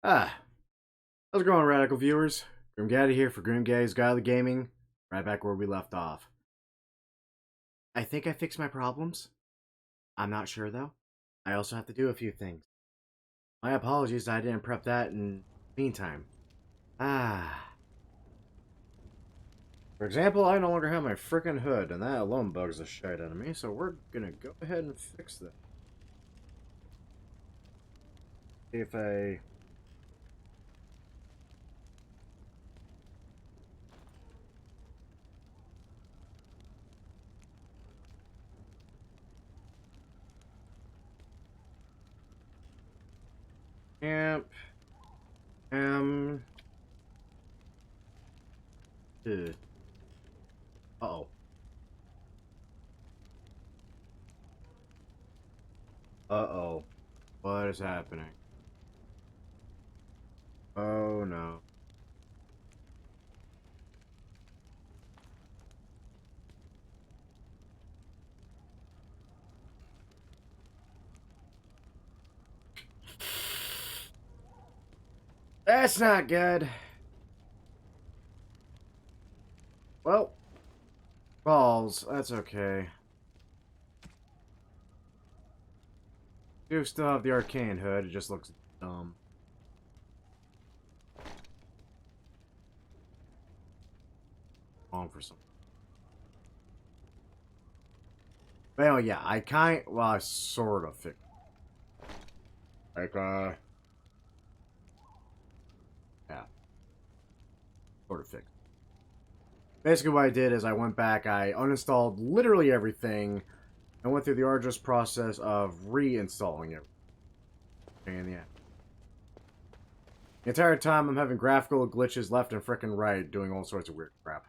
How's it going, Radical viewers? Gaddy here for Gaddy's Godly Gaming. Right back where we left off. I think I fixed my problems. I'm not sure, though. I also have to do a few things. My apologies, I didn't prep that in the meantime. For example, I no longer have my frickin' hood, and that alone bugs the shit out of me, so we're gonna go ahead and fix that. See if I... Camp. Uh-oh. Uh-oh. What is happening? Oh, no. That's not good. Well, balls. That's okay. Do still have the arcane hood. It just looks dumb. Wrong for some. Well, yeah, I sort of fixed. Like, yeah. Sort of fixed. Basically what I did is I went back, I uninstalled literally everything, and went through the arduous process of reinstalling it. And yeah. The entire time I'm having graphical glitches left and frickin' right, doing all sorts of weird crap.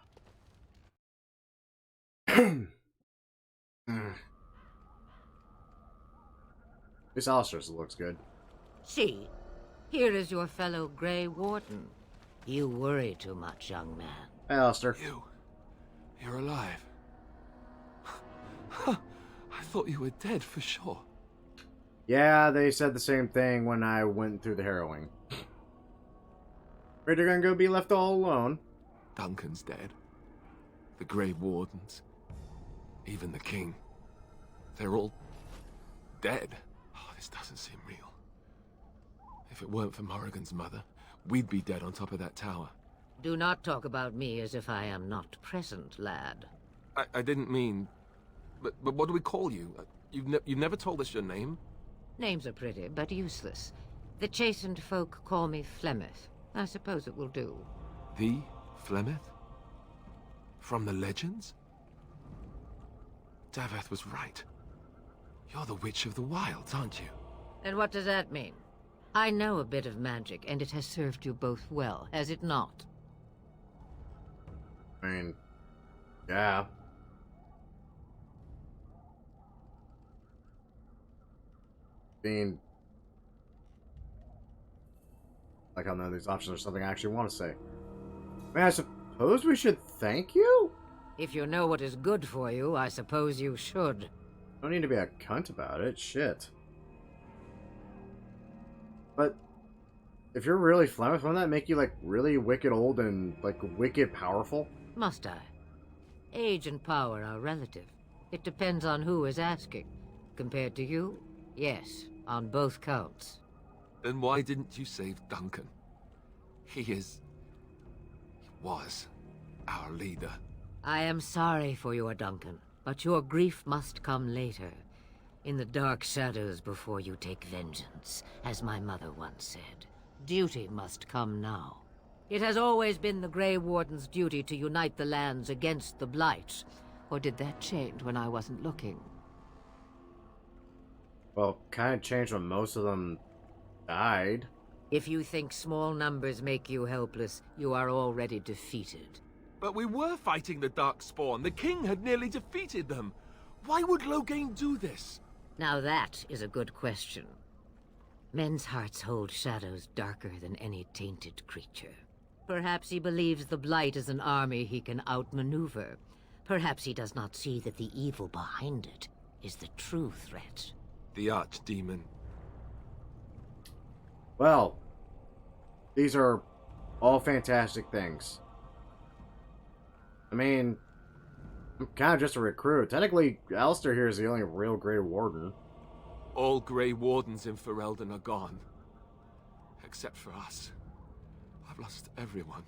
This Alistair looks good. See, here is your fellow Grey Warden. You worry too much, young man. Hey, Alistair. You're alive. I thought you were dead for sure. Yeah, they said the same thing when I went through the harrowing. Afraid you're gonna go be left all alone. Duncan's dead. The Grey Wardens. Even the King. They're all dead. Oh, this doesn't seem real. If it weren't for Morrigan's mother, we'd be dead on top of that tower. Do not talk about me as if I am not present, lad. I didn't mean... But what do we call you? You've never told us your name? Names are pretty, but useless. The chastened folk call me Flemeth. I suppose it will do. The Flemeth? From the legends? Daveth was right. You're the Witch of the Wilds, aren't you? And what does that mean? I know a bit of magic, and it has served you both well, has it not? I mean, yeah. Like, I don't know these options are something I actually want to say. Man, I suppose we should thank you? If you know what is good for you, I suppose you should. Don't need to be a cunt about it, shit. But, if you're really Flemeth, wouldn't that make you, like, really wicked old and, like, wicked powerful? Must I? Age and power are relative. It depends on who is asking. Compared to you, yes, on both counts. Then why didn't you save Duncan? He was our leader. I am sorry for your Duncan, but your grief must come later. In the dark shadows before you take vengeance, as my mother once said. Duty must come now. It has always been the Grey Warden's duty to unite the lands against the Blight. Or did that change when I wasn't looking? Well, kind of changed when most of them died. If you think small numbers make you helpless, you are already defeated. But we were fighting the Darkspawn. The King had nearly defeated them. Why would Loghain do this? Now that is a good question. Men's hearts hold shadows darker than any tainted creature. Perhaps he believes the Blight is an army he can outmaneuver. Perhaps he does not see that the evil behind it is the true threat. The Archdemon. Well, These are all fantastic things. I mean, I'm kind of just a recruit. Technically, Alistair here is the only real Grey Warden. All Grey Wardens in Ferelden are gone. Except for us. I've lost everyone.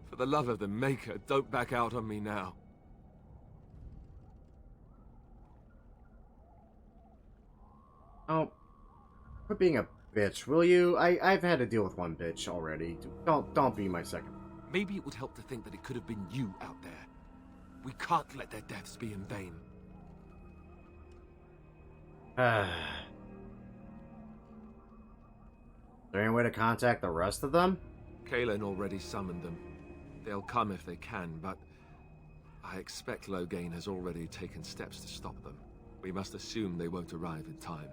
For the love of the Maker, don't back out on me now. Oh, quit being a bitch, will you? I've had to deal with one bitch already. Don't be my second. Maybe it would help to think that it could have been you out there. We can't let their deaths be in vain. Is there any way to contact the rest of them? Kaelin already summoned them. They'll come if they can, but I expect Loghain has already taken steps to stop them. We must assume they won't arrive in time.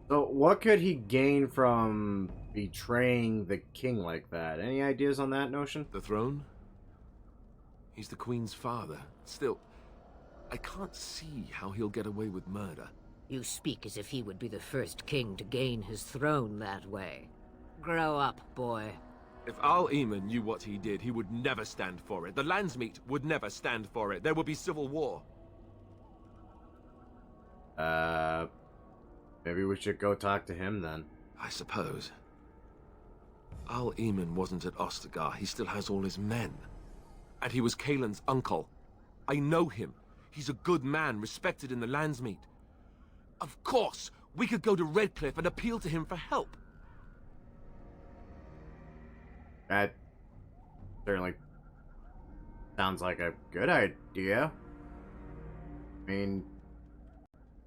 So what could he gain from betraying the king like that? Any ideas on that notion? The throne? He's the Queen's father. Still, I can't see how he'll get away with murder. You speak as if he would be the first king to gain his throne that way. Grow up, boy. If Eamonn knew what he did, he would never stand for it. The Landsmeet would never stand for it. There would be civil war. Maybe we should go talk to him then. I suppose. Eamonn wasn't at Ostagar. He still has all his men. And he was Kaelin's uncle. I know him. He's a good man, respected in the Landsmeet. Of course, we could go to Redcliffe and appeal to him for help. That certainly sounds like a good idea. I mean,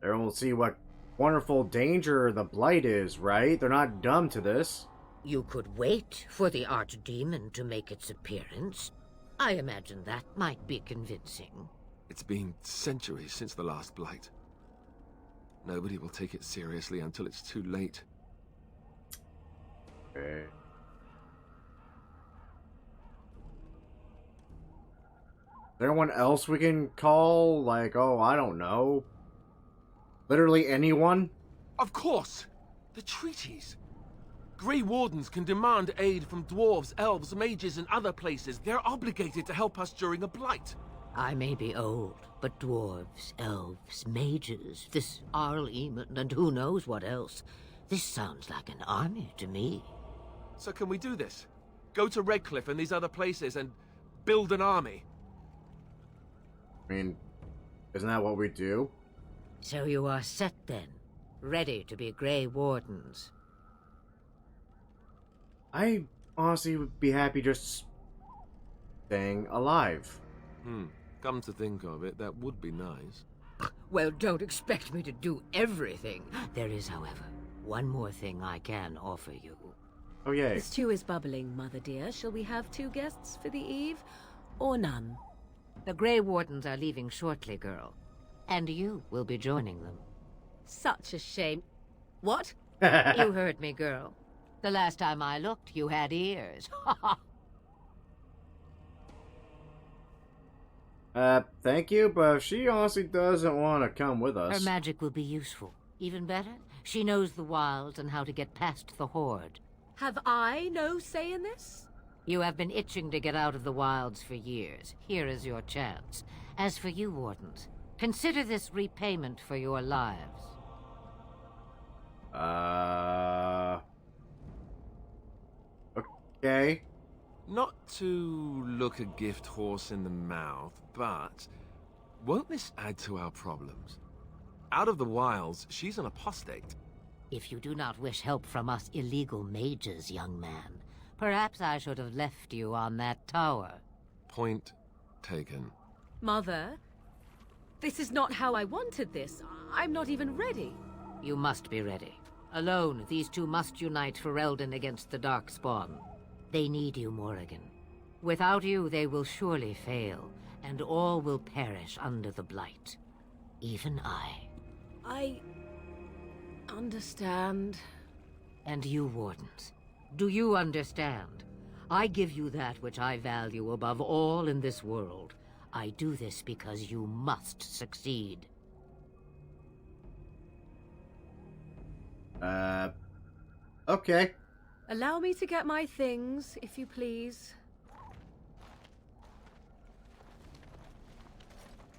everyone will see what wonderful danger the Blight is, right? They're not dumb to this. You could wait for the Archdemon to make its appearance. I imagine that might be convincing. It's been centuries since the last Blight. Nobody will take it seriously until it's too late. Okay. Is there anyone else we can call? Like, oh, I don't know. Literally anyone? Of course! The treaties! Grey Wardens can demand aid from dwarves, elves, mages, and other places. They're obligated to help us during a blight. I may be old, but dwarves, elves, mages, this Eamonn, and who knows what else. This sounds like an army to me. So can we do this? Go to Redcliffe and these other places and build an army? I mean, isn't that what we do? So you are set then, ready to be Grey Wardens. I honestly would be happy just staying alive. Come to think of it, that would be nice. Well, don't expect me to do everything. There is, however, one more thing I can offer you. Oh, yay. The stew is bubbling, Mother dear. Shall we have 2 guests for the eve, or none? The Grey Wardens are leaving shortly, girl. And you will be joining them. Such a shame. What? You heard me, girl. The last time I looked, you had ears. Thank you, but if she honestly doesn't want to come with us. Her magic will be useful. Even better, she knows the wilds and how to get past the Horde. Have I no say in this? You have been itching to get out of the wilds for years. Here is your chance. As for you, Wardens, consider this repayment for your lives. Okay. Not to look a gift horse in the mouth, but won't this add to our problems? Out of the wilds, she's an apostate. If you do not wish help from us illegal mages, young man, perhaps I should have left you on that tower. Point taken. Mother, this is not how I wanted this. I'm not even ready. You must be ready. Alone, these two must unite Ferelden against the Darkspawn. They need you, Morrigan. Without you, they will surely fail, and all will perish under the Blight. Even I. I understand. And you, Wardens, do you understand? I give you that which I value above all in this world. I do this because you must succeed. Okay. Allow me to get my things, if you please.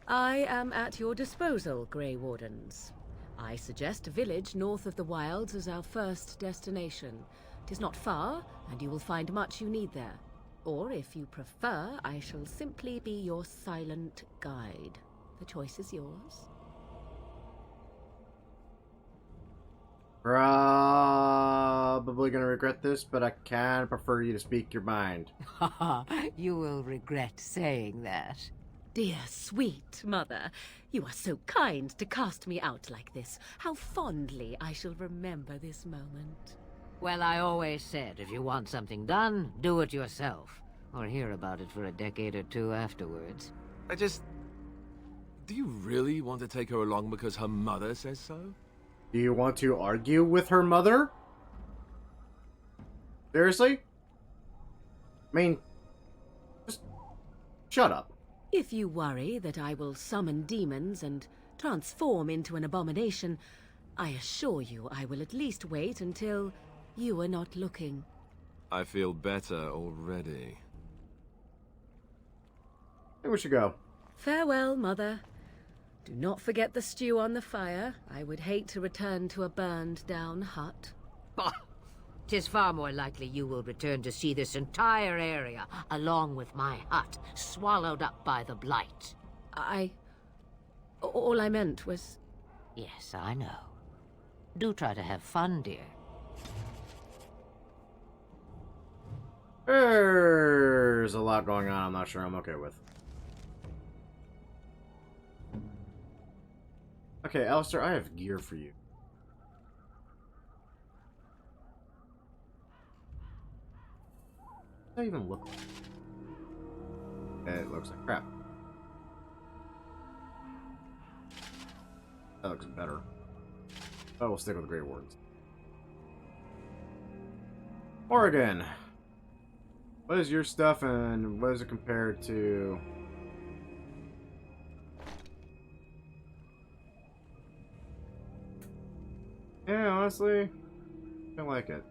I am at your disposal, Grey Wardens. I suggest a village north of the wilds as our first destination. It is not far, and you will find much you need there. Or, if you prefer, I shall simply be your silent guide. The choice is yours. Probably gonna regret this, but I kinda prefer you to speak your mind. You will regret saying that. Dear, sweet mother, you are so kind to cast me out like this. How fondly I shall remember this moment. Well, I always said, if you want something done, do it yourself. Or hear about it for a decade or two afterwards. Do you really want to take her along because her mother says so? Do you want to argue with her mother? Seriously? I mean, just shut up. If you worry that I will summon demons and transform into an abomination, I assure you I will at least wait until you are not looking. I feel better already. I think we should go. Farewell, mother. Do not forget the stew on the fire. I would hate to return to a burned-down hut. Bah! 'Tis far more likely you will return to see this entire area, along with my hut, swallowed up by the blight. All I meant was... Yes, I know. Do try to have fun, dear. There's a lot going on I'm not sure I'm okay with. Okay, Alistair, I have gear for you. Does that even look like? It looks like crap. That looks better. But we'll stick with the Grey Wardens. Oregon. What is your stuff and what is it compared to... Yeah, honestly, I like it.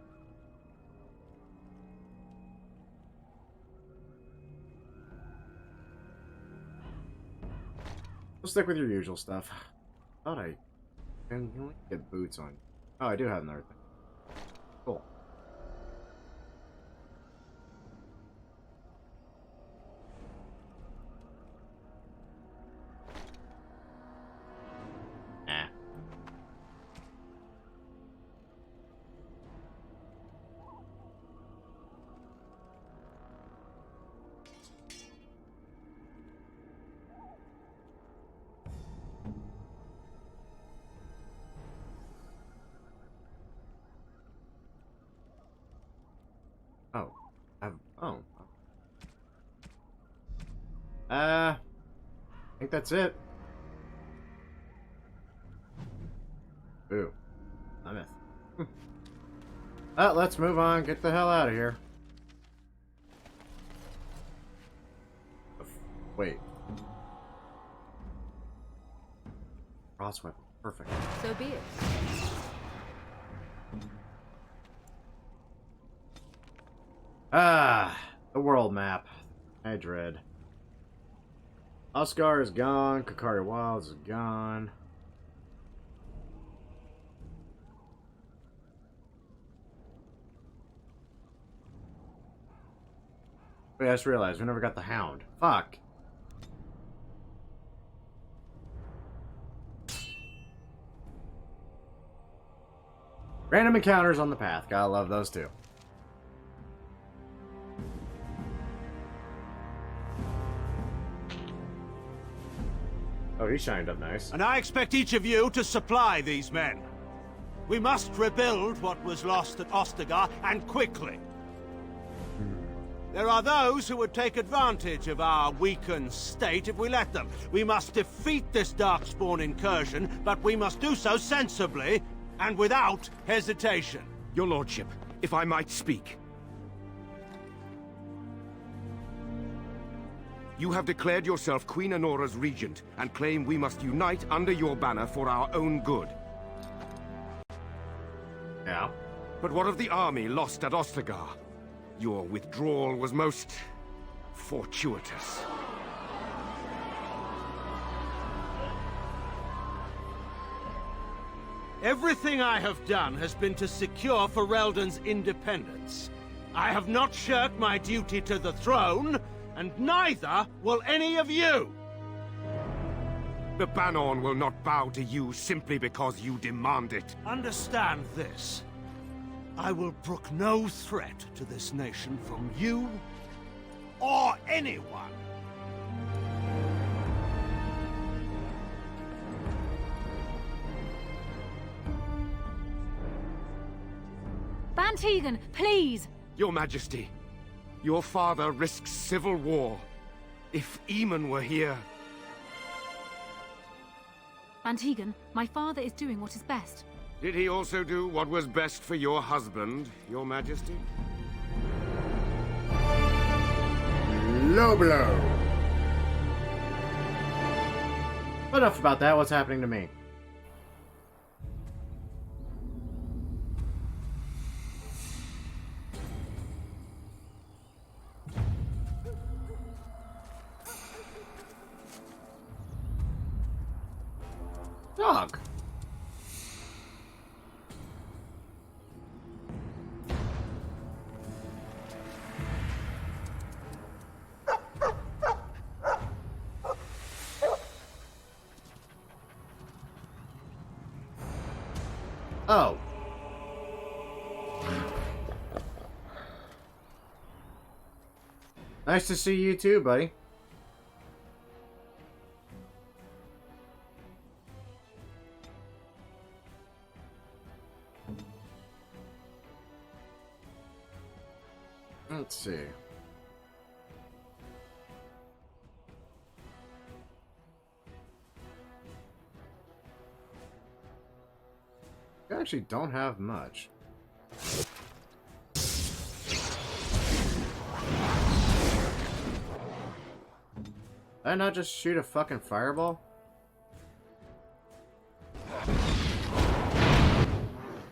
We'll stick with your usual stuff. Thought I can only get boots on. Oh, I do have another thing. Cool. I think that's it. Ooh. Mammoth. Let's move on. Get the hell out of here. Wait. Cross weapon. Perfect. So be it. The world map. I dread. Oscar is gone. Kakari Wilds is gone. Wait, I just realized we never got the Hound. Fuck. Random encounters on the path. Gotta love those too. Oh, he shined up nice. And I expect each of you to supply these men. We must rebuild what was lost at Ostagar, and quickly. There are those who would take advantage of our weakened state if we let them. We must defeat this Darkspawn incursion, but we must do so sensibly and without hesitation. Your lordship, if I might speak. You have declared yourself Queen Honora's regent, and claim we must unite under your banner for our own good. Yeah. But what of the army lost at Ostagar? Your withdrawal was most fortuitous. Everything I have done has been to secure Ferelden's independence. I have not shirked my duty to the throne, and neither will any of you! The Banorn will not bow to you simply because you demand it. Understand this. I will brook no threat to this nation from you or anyone. Van Tegan, please! Your Majesty, your father risks civil war. If Eamonn were here... Van Tegan, my father is doing what is best. Did he also do what was best for your husband, Your Majesty? Low blow. Enough about that. What's happening to me? Dog. Oh. Nice to see you too, buddy. Let's see. I actually don't have much. Did I not just shoot a fucking fireball?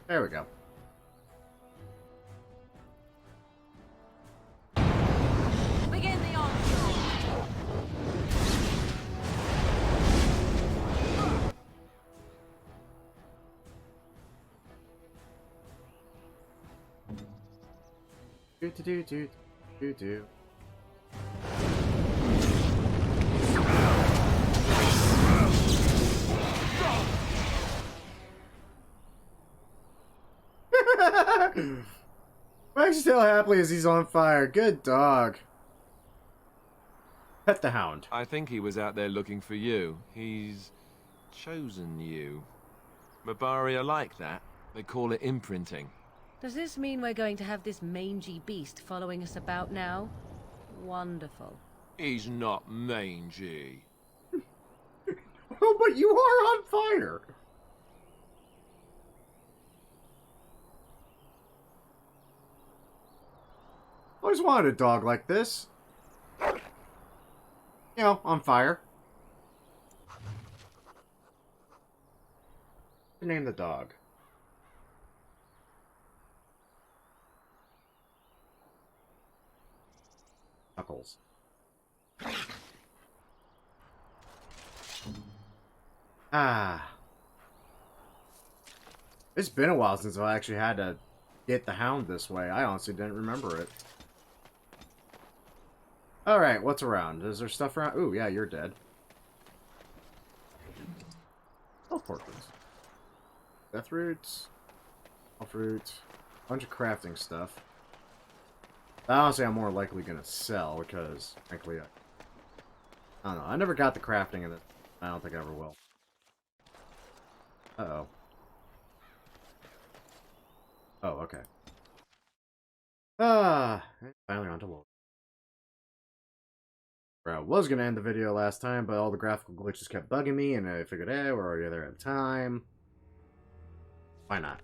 There we go. Begin the onslaught! Do. Mike's still happily as he's on fire. Good dog. Pet the Hound. I think he was out there looking for you. He's chosen you. Mabari are like that. They call it imprinting. Does this mean we're going to have this mangy beast following us about now? Wonderful. He's not mangy. Oh, but you are on fire. Always wanted a dog like this. You know, on fire. Name the dog. Knuckles. Ah. It's been a while since I actually had to get the Hound this way. I honestly didn't remember it. Alright, what's around? Is there stuff around? Ooh, yeah, you're dead. Health portraits. Death roots. Health roots. Bunch of crafting stuff. Honestly, I'm more likely gonna sell because, frankly, I don't know. I never got the crafting in it. I don't think I ever will. Uh-oh. Oh, okay. Finally on to Wolf. I was gonna end the video last time, but all the graphical glitches kept bugging me, and I figured, we're already there at the time. Why not?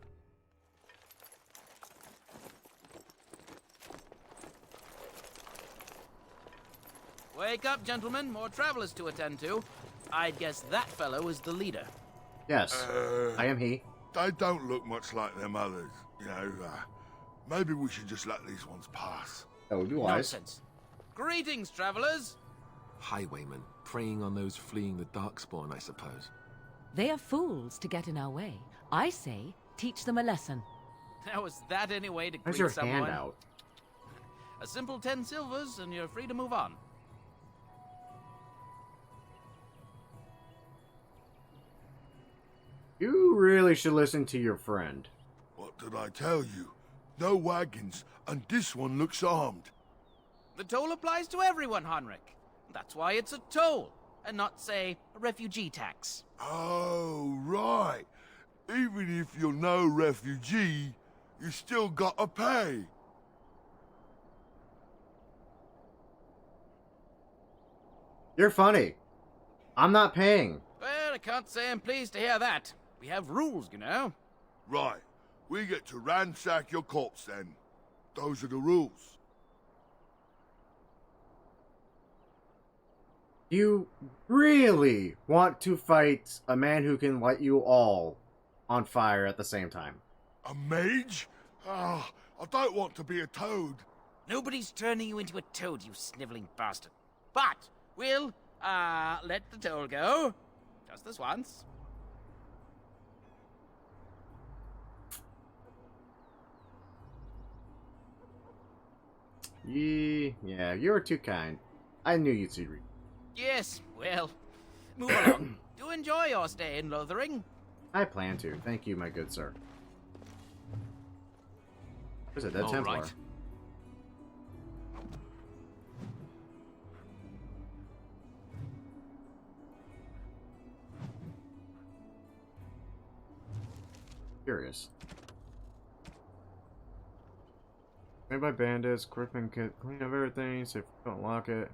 Wake up, gentlemen. More travelers to attend to. I'd guess that fellow is the leader. Yes, I am he. They don't look much like them others. You know, maybe we should just let these ones pass. That would be wise. Nonsense. Greetings, travelers. Highwaymen, preying on those fleeing the Darkspawn, I suppose. They are fools to get in our way. I say, teach them a lesson. How is that any way to Where's greet your someone? hand out? A simple 10 silvers and you're free to move on. You really should listen to your friend. What did I tell you? No wagons, and this one looks armed. The toll applies to everyone, Heinrich. That's why it's a toll, and not, say, a refugee tax. Oh, right. Even if you're no refugee, you still gotta pay. You're funny. I'm not paying. Well, I can't say I'm pleased to hear that. We have rules, you know. Right. We get to ransack your corpse then. Those are the rules. You really want to fight a man who can light you all on fire at the same time? A mage? Ah, I don't want to be a toad. Nobody's turning you into a toad, you sniveling bastard. But we'll, let the toll go. Just this once. Yeah, you were too kind. I knew you'd see read. Yes, well, move along. Do enjoy your stay in Lothering. I plan to. Thank you, my good sir. Where's it? Dead All Templar. right. Curious. Made by bandits, equipment kit, clean up everything, so if you don't lock it.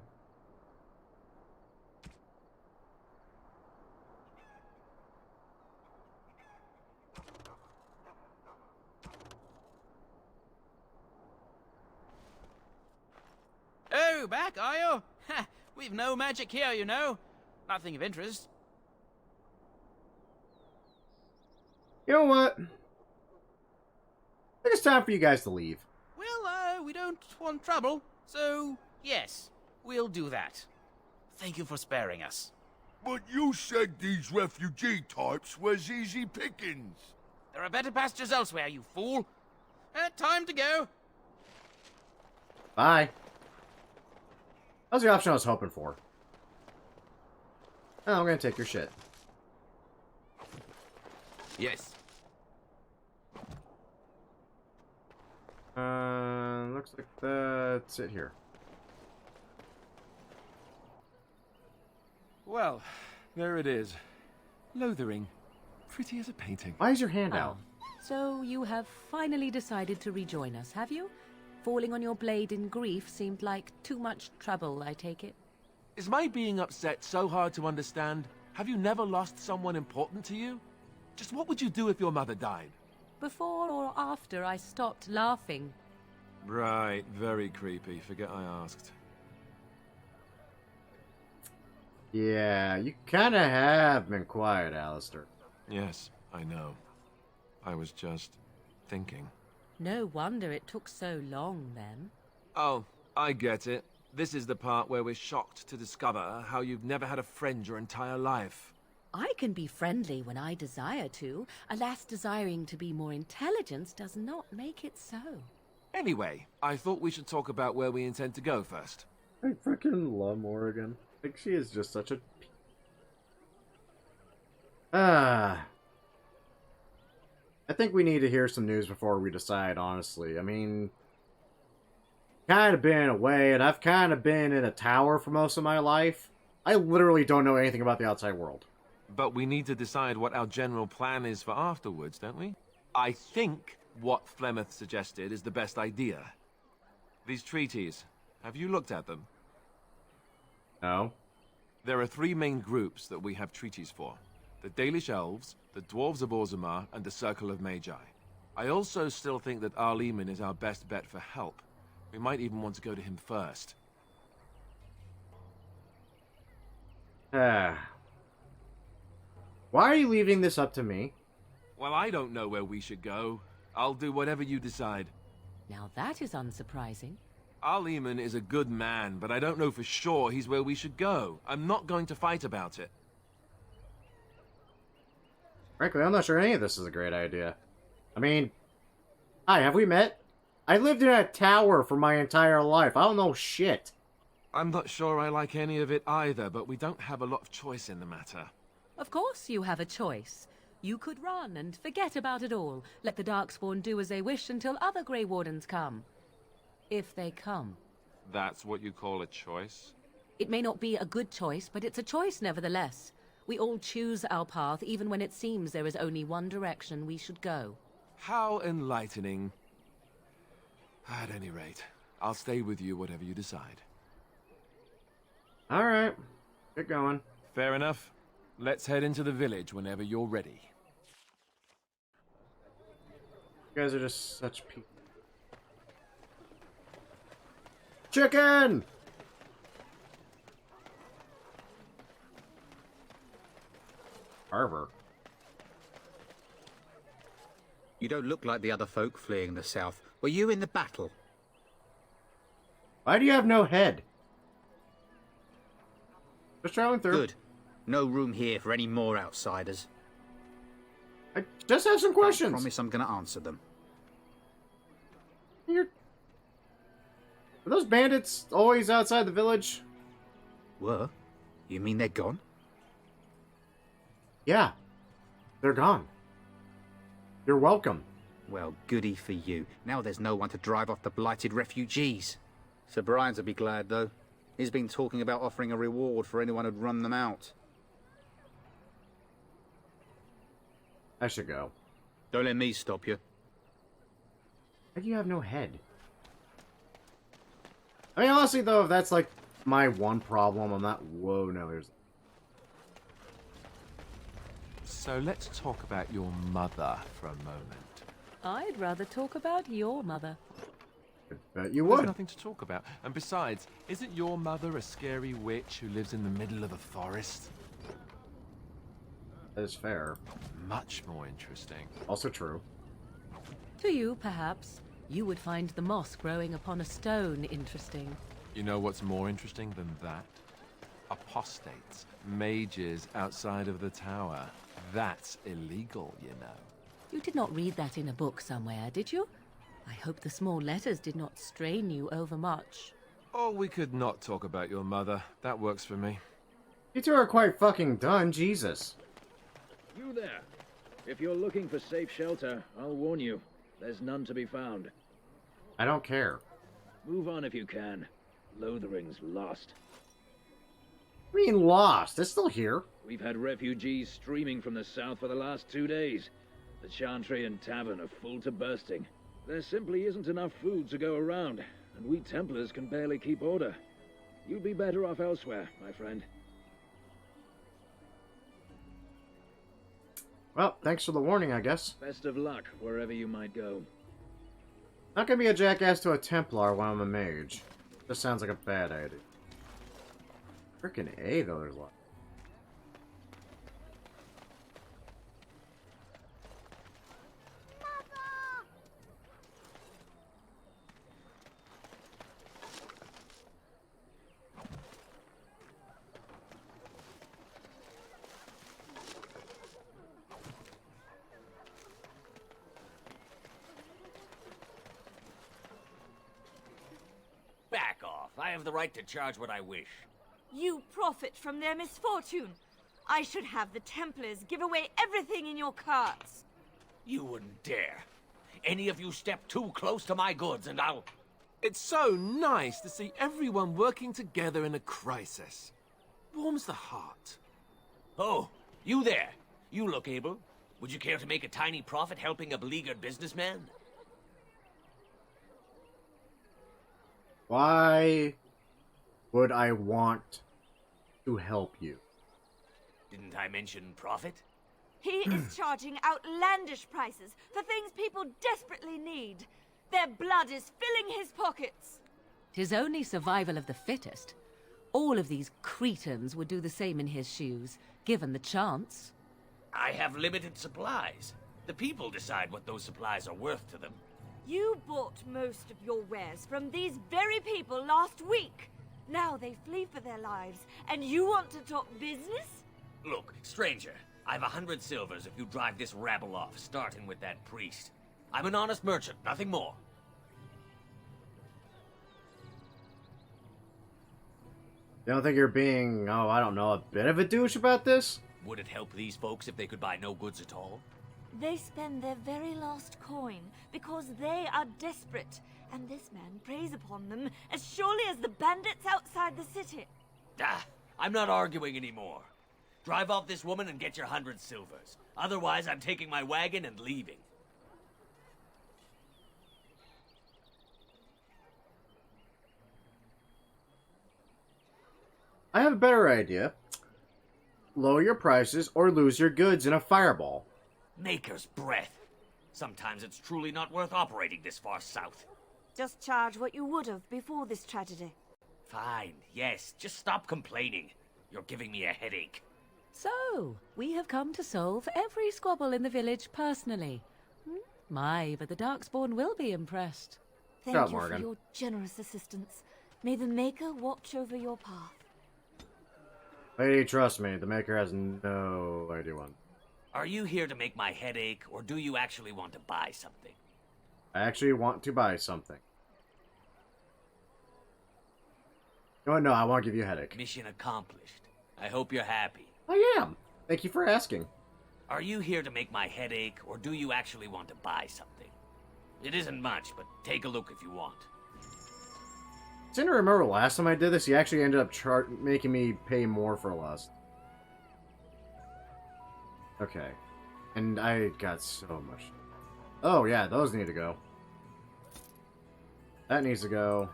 Oh, back, are you? Ha! We've no magic here, you know. Nothing of interest. You know what? I think it's time for you guys to leave. Well, we don't want trouble, so yes, we'll do that. Thank you for sparing us. But you said these refugee types was easy pickings. There are better pastures elsewhere, you fool. Time to go. Bye. That was the option I was hoping for. Oh, I'm gonna take your shit. Yes. Looks like that's it here. Well, there it is. Lothering. Pretty as a painting. Why is your hand out? So you have finally decided to rejoin us, have you? Falling on your blade in grief seemed like too much trouble, I take it. Is my being upset so hard to understand? Have you never lost someone important to you? Just what would you do if your mother died? Before or after I stopped laughing? Right, very creepy. Forget I asked. Yeah, you kinda have been quiet, Alistair. Yes, I know. I was just thinking. No wonder it took so long, then. Oh, I get it. This is the part where we're shocked to discover how you've never had a friend your entire life. I can be friendly when I desire to. Alas, desiring to be more intelligent does not make it so. Anyway, I thought we should talk about where we intend to go first. I freaking love Morrigan. Like, she is just such a... I think we need to hear some news before we decide, honestly. I mean... kind of been away, and I've kind of been in a tower for most of my life. I literally don't know anything about the outside world. But we need to decide what our general plan is for afterwards, don't we? I think what Flemeth suggested is the best idea. These treaties, have you looked at them? No. There are three main groups that we have treaties for. The Dalish Elves, the Dwarves of Orzammar, and the Circle of Magi. I also still think that Eamonn is our best bet for help. We might even want to go to him first. Why are you leaving this up to me? Well, I don't know where we should go. I'll do whatever you decide. Now that is unsurprising. Eamonn is a good man, but I don't know for sure he's where we should go. I'm not going to fight about it. Frankly, I'm not sure any of this is a great idea. I mean, hi, have we met? I lived in a tower for my entire life. I don't know shit. I'm not sure I like any of it either, but we don't have a lot of choice in the matter. Of course you have a choice. You could run and forget about it all. Let the Darkspawn do as they wish until other Grey Wardens come. If they come. That's what you call a choice? It may not be a good choice, but it's a choice nevertheless. We all choose our path, even when it seems there is only one direction we should go. How enlightening. At any rate, I'll stay with you whatever you decide. Alright. Get going. Fair enough. Let's head into the village whenever you're ready. You guys are just such people. Chicken! Carver. You don't look like the other folk fleeing the south. Were you in the battle? Why do you have no head? Just traveling through. Good. No room here for any more outsiders. I just have some questions. I promise I'm going to answer them. Are those bandits always outside the village? Were? You mean they're gone? Yeah. They're gone. You're welcome. Well, goody for you. Now there's no one to drive off the blighted refugees. Sir Brian'll be glad, though. He's been talking about offering a reward for anyone who'd run them out. I should go. Don't let me stop you. Why do you have no head? I mean, honestly, though, if that's, like, my one problem, I'm not... Whoa, no, there's... So let's talk about your mother for a moment. I'd rather talk about your mother. I bet you There's would. nothing to talk about. And besides, isn't your mother a scary witch who lives in the middle of a forest? That is fair. Much more interesting. Also true. To you, perhaps, you would find the moss growing upon a stone interesting. You know what's more interesting than that? Apostates, mages outside of the tower. That's illegal, you know. You did not read that in a book somewhere, did you? I hope the small letters did not strain you overmuch. Oh, we could not talk about your mother. That works for me. You two are quite fucking done, Jesus. You there. If you're looking for safe shelter, I'll warn you. There's none to be found. I don't care. Move on if you can. Lothering's lost. I mean, lost. It's still here. We've had refugees streaming from the south for the last 2 days. The Chantry and Tavern are full to bursting. There simply isn't enough food to go around, and we Templars can barely keep order. You'd be better off elsewhere, my friend. Well, thanks for the warning, I guess. Best of luck wherever you might go. Not gonna be a jackass to a Templar when I'm a mage. This sounds like a bad idea. Frickin' A, though, there's a lot. Back off. I have the right to charge what I wish. You profit from their misfortune. I should have the Templars give away everything in your carts. You wouldn't dare. Any of you step too close to my goods and I'll... It's so nice to see everyone working together in a crisis. Warms the heart. Oh, you there. You look able. Would you care to make a tiny profit helping a beleaguered businessman? Why would I want to help you? Didn't I mention profit? He is charging outlandish prices for things people desperately need. Their blood is filling his pockets. 'Tis only survival of the fittest. All of these cretins would do the same in his shoes, given the chance. I have limited supplies. The people decide what those supplies are worth to them. You bought most of your wares from these very people last week. Now they flee for their lives, and you want to talk business? Look, stranger, I've 100 silvers if you drive this rabble off, starting with that priest. I'm an honest merchant, nothing more. You don't think you're being, oh, I don't know, a bit of a douche about this? Would it help these folks if they could buy no goods at all? They spend their very last coin because they are desperate, and this man preys upon them as surely as the bandits outside the city. Ah, I'm not arguing anymore. Drive off this woman and get your 100 silvers. Otherwise, I'm taking my wagon and leaving. I have a better idea. Lower your prices or lose your goods in a fireball. Maker's breath. Sometimes it's truly not worth operating this far south. Just charge what you would have before this tragedy. Fine, yes, just stop complaining. You're giving me a headache. So, we have come to solve every squabble in the village personally. My, but the Darkspawn will be impressed. Thank you for your generous assistance. May the Maker watch over your path. Lady, trust me, the Maker has no idea what. Are you here to make my head ache, or do you actually want to buy something? I actually want to buy something. No, I want to give you a headache. Mission accomplished. I hope you're happy. I am. Thank you for asking. Are you here to make my head ache, or do you actually want to buy something? It isn't much, but take a look if you want. I seem to remember last time I did this, he actually ended up making me pay more for less. Okay. And I got so much. Oh, yeah, those need to go. That needs to go.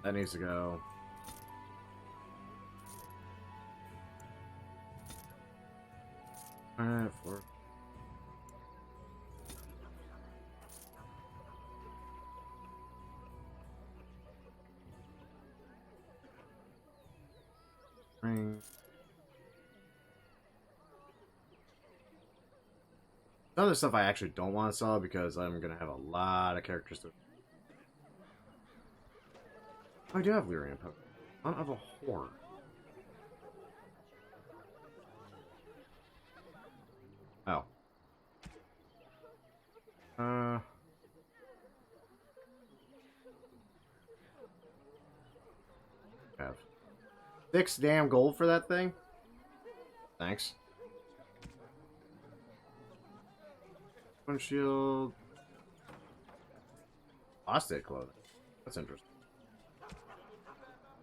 That needs to go. Alright, 4. Ring. Some of the stuff I actually don't want to sell because I'm gonna have a lot of characters to. Oh, I do have Lyrian Poke. Son of a whore. Oh. Have 6 damn gold for that thing? Thanks. One shield. Apostate clothing. That's interesting.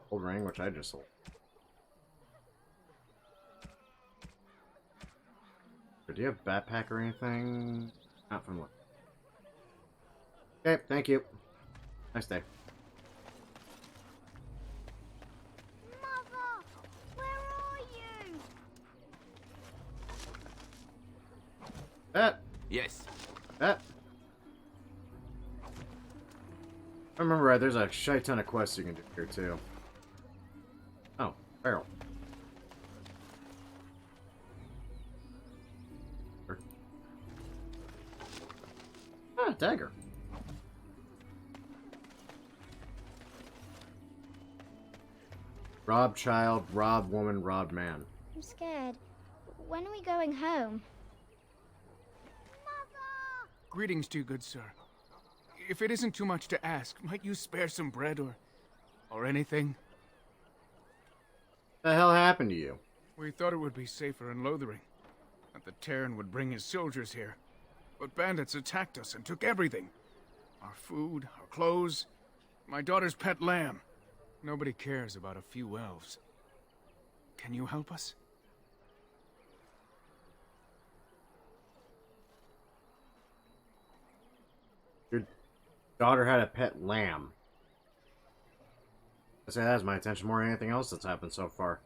Gold ring, which I just sold. Do you have backpack or anything? Not from what? Okay, thank you. Nice day. Mother, where are you? That. Yes. That. I remember right, there's a shite ton of quests you can do here too. Oh, barrel. Ah, dagger. Rob child, rob woman, rob man. I'm scared. When are we going home? Greetings to you, good sir. If it isn't too much to ask, might you spare some bread or anything? The hell happened to you? We thought it would be safer in Lothering, that the Terran would bring his soldiers here. But bandits attacked us and took everything. Our food, our clothes, my daughter's pet lamb. Nobody cares about a few elves. Can you help us? Your daughter had a pet lamb. I say that has my attention more than anything else that's happened so far.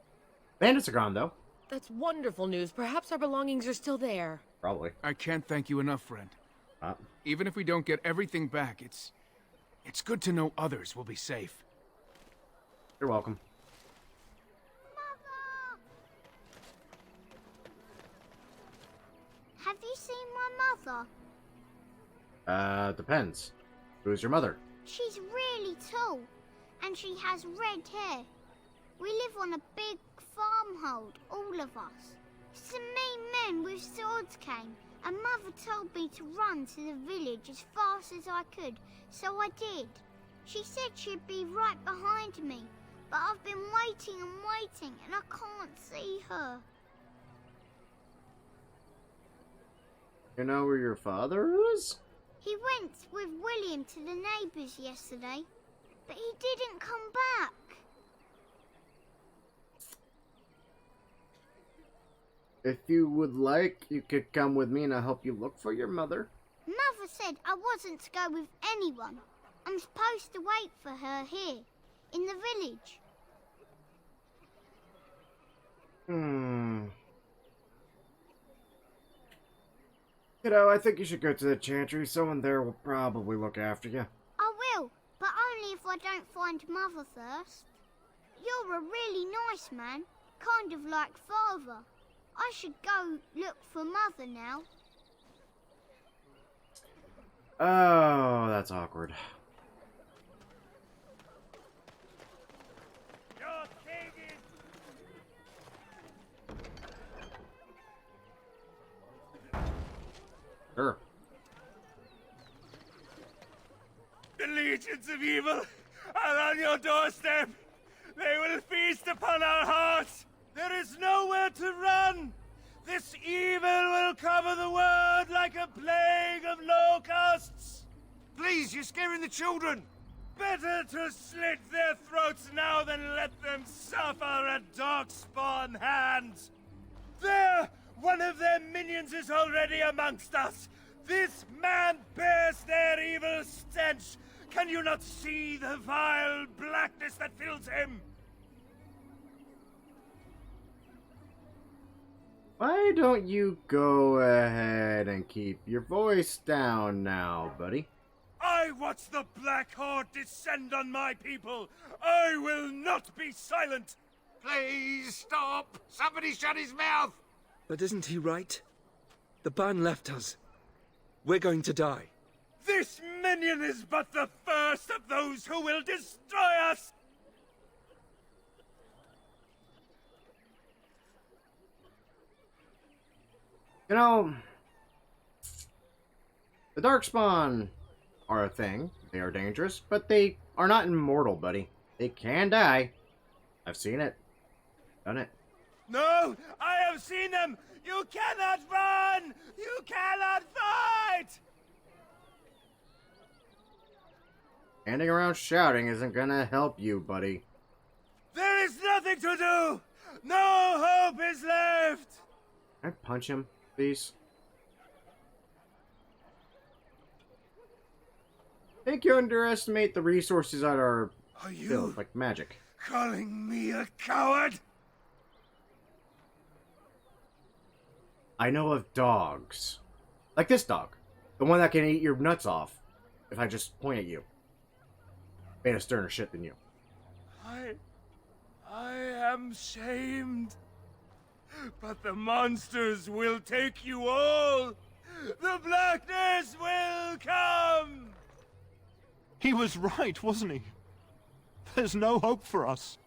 Bandits are gone, though. That's wonderful news. Perhaps our belongings are still there. Probably. I can't thank you enough, friend. Even if we don't get everything back, it's good to know others will be safe. You're welcome. Have you seen my mother? Depends. Who's your mother? She's really tall, and she has red hair. We live on a big farmhold, all of us. Some mean men with swords came, and Mother told me to run to the village as fast as I could, so I did. She said she'd be right behind me, but I've been waiting and waiting, and I can't see her. You know where your father is? He went with William to the neighbours yesterday, but he didn't come back. If you would like, you could come with me and I'll help you look for your mother. Mother said I wasn't to go with anyone. I'm supposed to wait for her here, in the village. You know, I think you should go to the chantry. Someone there will probably look after you. I will, but only if I don't find Mother first. You're a really nice man, kind of like Father. I should go look for Mother now. Oh, that's awkward. Sure. The legions of evil are on your doorstep. They will feast upon our hearts. There is nowhere to run! This evil will cover the world like a plague of locusts! Please, you're scaring the children. Better to slit their throats now than let them suffer at Darkspawn hands! There! One of their minions is already amongst us! This man bears their evil stench! Can you not see the vile blackness that fills him? Why don't you go ahead and keep your voice down now, buddy? I watch the Black Horde descend on my people! I will not be silent! Please stop! Somebody shut his mouth! But isn't he right? The ban left us. We're going to die. This minion is but the first of those who will destroy us! You know, the Darkspawn are a thing. They are dangerous, but they are not immortal, buddy. They can die. I've seen it. Done it. No! I have seen them! You cannot run! You cannot fight! Standing around shouting isn't gonna help you, buddy. There is nothing to do! No hope is left! Can I punch him, please? I think you underestimate the resources that are filled, like magic. Calling me a coward? I know of dogs. Like this dog. The one that can eat your nuts off if I just point at you. Made a sterner shit than you. I am shamed. But the monsters will take you all. The blackness will come. He was right, wasn't he? There's no hope for us.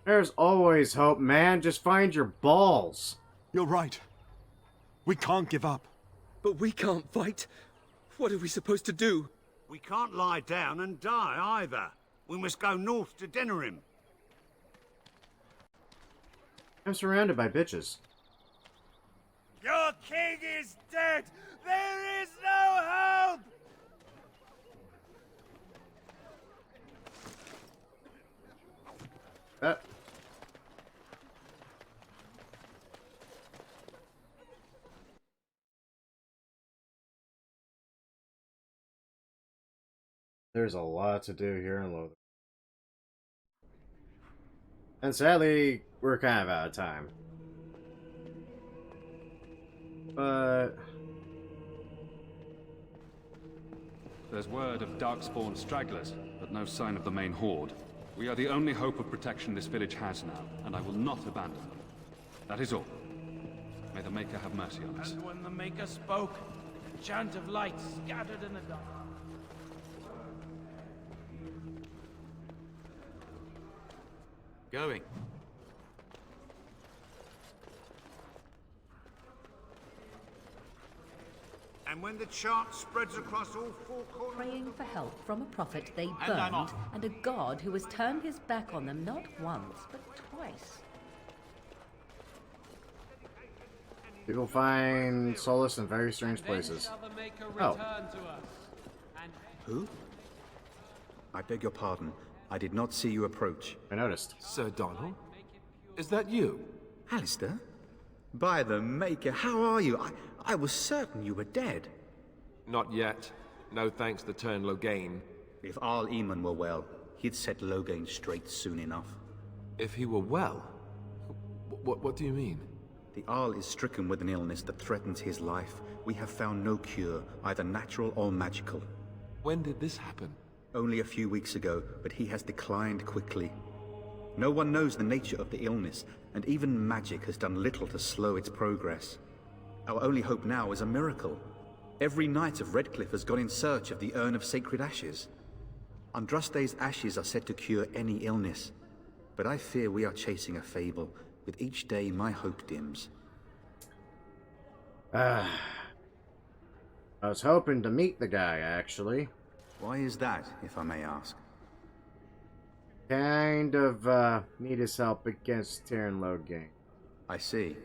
There's always hope, man. Just find your balls. You're right. We can't give up. But we can't fight. What are we supposed to do? We can't lie down and die either. We must go north to Denerim. I'm surrounded by bitches. Your king is dead! There is no hope! There's a lot to do here in Lothar. And sadly, we're kind of out of time. But there's word of Darkspawn stragglers, but no sign of the main horde. We are the only hope of protection this village has now, and I will not abandon them. That is all. May the Maker have mercy on us. And when the Maker spoke, the chant of light scattered in the dark. Going. And when the chant spreads across all four corners... Praying for help from a prophet they And I'm burned, off. and a god who has turned his back on them not once, but twice. People find solace in very strange places. Oh. Who? I beg your pardon. I did not see you approach. I noticed. Sir Donald? Is that you? Alistair? By the Maker, how are you? I was certain you were dead. Not yet. No thanks to turn Loghain. If Arl Eamonn were well, he'd set Loghain straight soon enough. If he were well? What do you mean? The Arl is stricken with an illness that threatens his life. We have found no cure, either natural or magical. When did this happen? Only a few weeks ago, but he has declined quickly. No one knows the nature of the illness, and even magic has done little to slow its progress. Our only hope now is a miracle. Every knight of Redcliffe has gone in search of the Urn of Sacred Ashes. Andraste's ashes are said to cure any illness, but I fear we are chasing a fable. With each day, my hope dims. I was hoping to meet the guy, actually. Why is that, if I may ask? Kind of, need his help against Taryn Loghain. I see.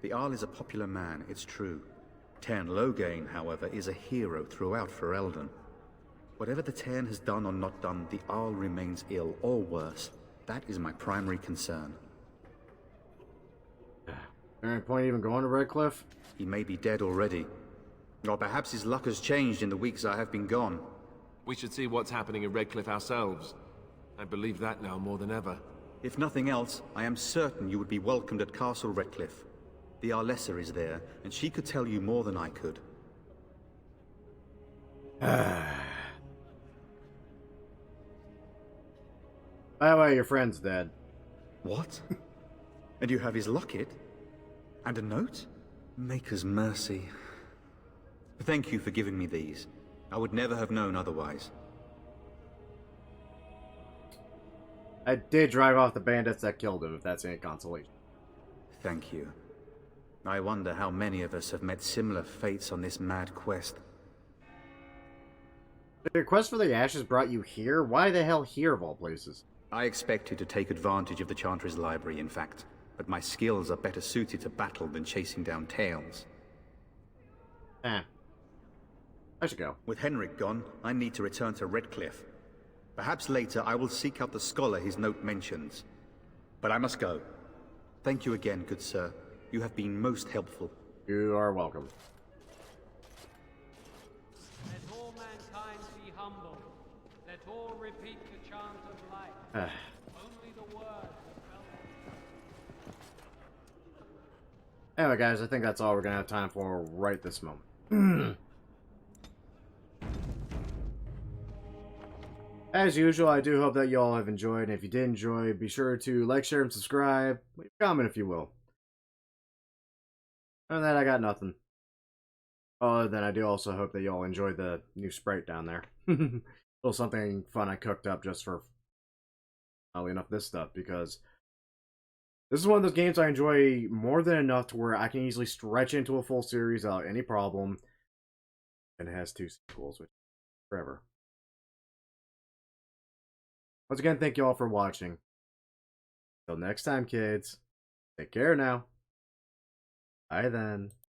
The Arl is a popular man, it's true. Tarn Loghain, however, is a hero throughout Ferelden. Whatever the Tarn has done or not done, the Arl remains ill, or worse. That is my primary concern. Any point even going to Redcliffe? He may be dead already. Or perhaps his luck has changed in the weeks I have been gone. We should see what's happening in Redcliffe ourselves. I believe that now more than ever. If nothing else, I am certain you would be welcomed at Castle Redcliffe. The Arlessa is there, and she could tell you more than I could. By the way, your friend's dead. What? And you have his locket? And a note? Maker's mercy. Thank you for giving me these. I would never have known otherwise. I did drive off the bandits that killed him, if that's any consolation. Thank you. I wonder how many of us have met similar fates on this mad quest. The quest for the ashes brought you here? Why the hell here, of all places? I expected to take advantage of the Chantry's library, in fact. But my skills are better suited to battle than chasing down tales. I should go. With Henrik gone, I need to return to Redcliffe. Perhaps later I will seek out the scholar his note mentions. But I must go. Thank you again, good sir. You have been most helpful. You are welcome. Let all mankind be humble. Let all repeat the chant of life. Only the word. Anyway, guys, I think that's all we're going to have time for right this moment. As usual, I do hope that you all have enjoyed, and if you did enjoy, be sure to like, share, and subscribe. Leave a comment if you will. Other than that, I got nothing. Other than I do also hope that you all enjoyed the new Sprite down there. A little something fun I cooked up just for, oddly enough, this stuff, because this is one of those games I enjoy more than enough to where I can easily stretch into a full series without any problem. And it has 2 sequels, which is forever. Once again, thank you all for watching. Till next time, kids. Take care now. Bye then.